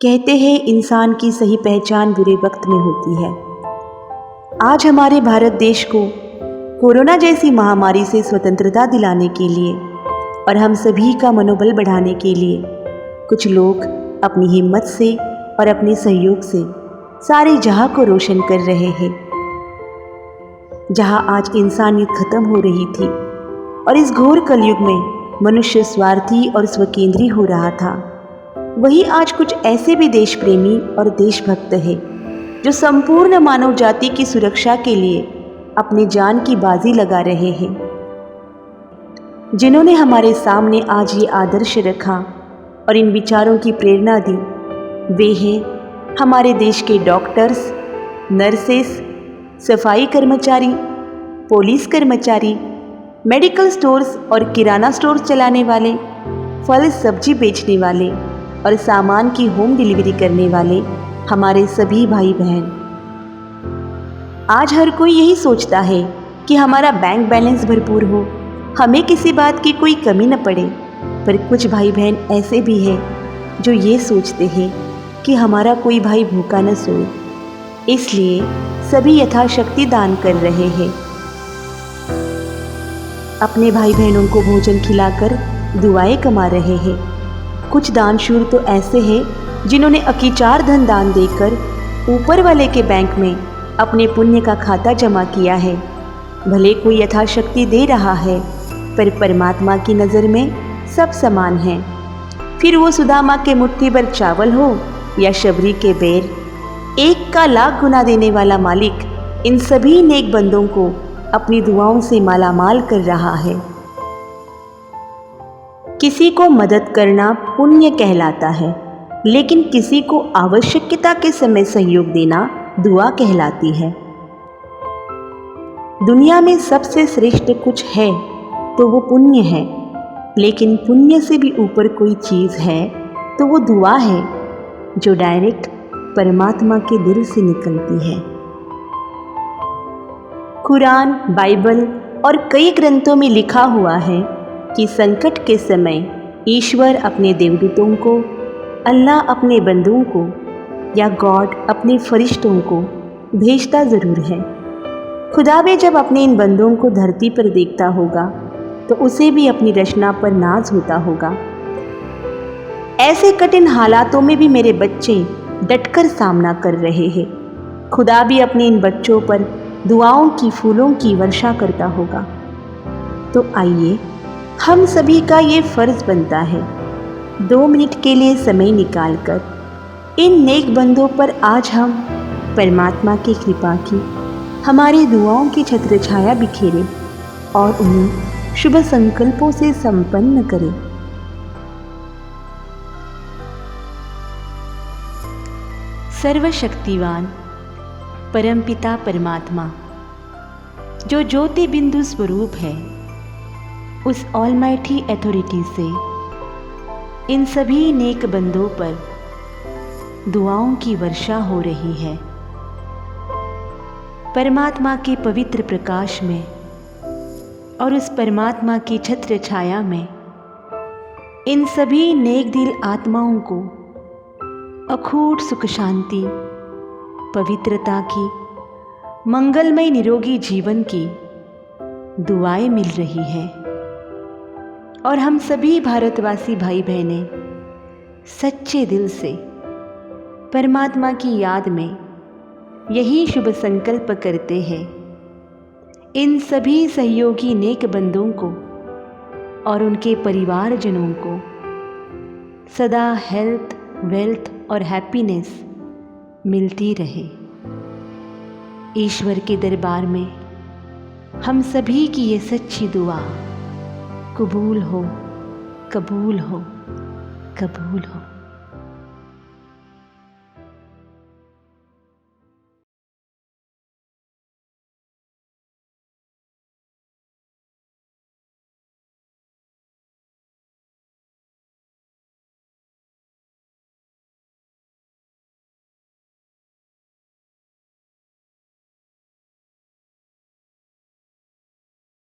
कहते हैं इंसान की सही पहचान बुरे वक्त में होती है। आज हमारे भारत देश को कोरोना जैसी महामारी से स्वतंत्रता दिलाने के लिए और हम सभी का मनोबल बढ़ाने के लिए कुछ लोग अपनी हिम्मत से और अपने सहयोग से सारे जहां को रोशन कर रहे हैं। जहां आज इंसानियत खत्म हो रही थी और इस घोर कलयुग में मनुष्य स्वार्थी और स्वकेंद्री हो रहा था, वहीं आज कुछ ऐसे भी देश प्रेमी और देशभक्त हैं जो संपूर्ण मानव जाति की सुरक्षा के लिए अपनी जान की बाजी लगा रहे हैं। जिन्होंने हमारे सामने आज ये आदर्श रखा और इन विचारों की प्रेरणा दी, वे हैं हमारे देश के डॉक्टर्स, नर्सेस, सफाई कर्मचारी, पुलिस कर्मचारी, मेडिकल स्टोर्स और किराना स्टोर चलाने वाले, फल सब्जी बेचने वाले और सामान की होम डिलीवरी करने वाले हमारे सभी भाई बहन। आज हर कोई यही सोचता है कि हमारा बैंक बैलेंस भरपूर हो, हमें किसी बात की कोई कमी न पड़े, पर कुछ भाई बहन ऐसे भी हैं जो ये सोचते हैं कि हमारा कोई भाई भूखा न सोए। इसलिए सभी यथाशक्ति दान कर रहे हैं। अपने भाई बहनों को भोजन खिलाकर दुआएं कमा रहे हैं। कुछ दानशूर तो ऐसे हैं जिन्होंने अकीचार धन दान देकर ऊपर वाले के बैंक में अपने पुण्य का खाता जमा किया है। भले कोई यथाशक्ति दे रहा है, पर परमात्मा की नज़र में सब समान हैं। फिर वो सुदामा के मुट्ठी भर चावल हो या शबरी के बेर, एक का लाख गुना देने वाला मालिक इन सभी नेक बंदों को अपनी दुआओं से मालामाल कर रहा है। किसी को मदद करना पुण्य कहलाता है, लेकिन किसी को आवश्यकता के समय सहयोग देना दुआ कहलाती है। दुनिया में सबसे श्रेष्ठ कुछ है तो वो पुण्य है, लेकिन पुण्य से भी ऊपर कोई चीज़ है तो वो दुआ है, जो डायरेक्ट परमात्मा के दिल से निकलती है। कुरान, बाइबल और कई ग्रंथों में लिखा हुआ है कि संकट के समय ईश्वर अपने देवदूतों को, अल्लाह अपने बंदों को या गॉड अपने फरिश्तों को भेजता ज़रूर है। खुदा भी जब अपने इन बंदों को धरती पर देखता होगा तो उसे भी अपनी रचना पर नाज होता होगा। ऐसे कठिन हालातों में भी मेरे बच्चे डटकर सामना कर रहे हैं। खुदा भी अपने इन बच्चों पर दुआओं की फूलों की वर्षा करता होगा। तो आइए, हम सभी का ये फ़र्ज़ बनता है 2 मिनट के लिए समय निकालकर इन नेक बंदों पर आज हम परमात्मा की कृपा की हमारी दुआओं की छत्र छाया बिखेरें और उन्हें शुभ संकल्पों से संपन्न करें। सर्वशक्तिवान परमपिता परमात्मा, जो ज्योति बिंदु स्वरूप है, उस ऑलमाइटी अथॉरिटी से इन सभी नेक बंदों पर दुआओं की वर्षा हो रही है। परमात्मा के पवित्र प्रकाश में और उस परमात्मा की छत्र छाया में इन सभी नेक दिल आत्माओं को अखूट सुख शांति, पवित्रता की, मंगलमय निरोगी जीवन की दुआएं मिल रही है। और हम सभी भारतवासी भाई बहनें सच्चे दिल से परमात्मा की याद में यही शुभ संकल्प करते हैं, इन सभी सहयोगी नेक बंदों को और उनके परिवारजनों को सदा हेल्थ, वेल्थ और हैप्पीनेस मिलती रहे। ईश्वर के दरबार में हम सभी की ये सच्ची दुआ कबूल हो, कबूल हो, कबूल हो।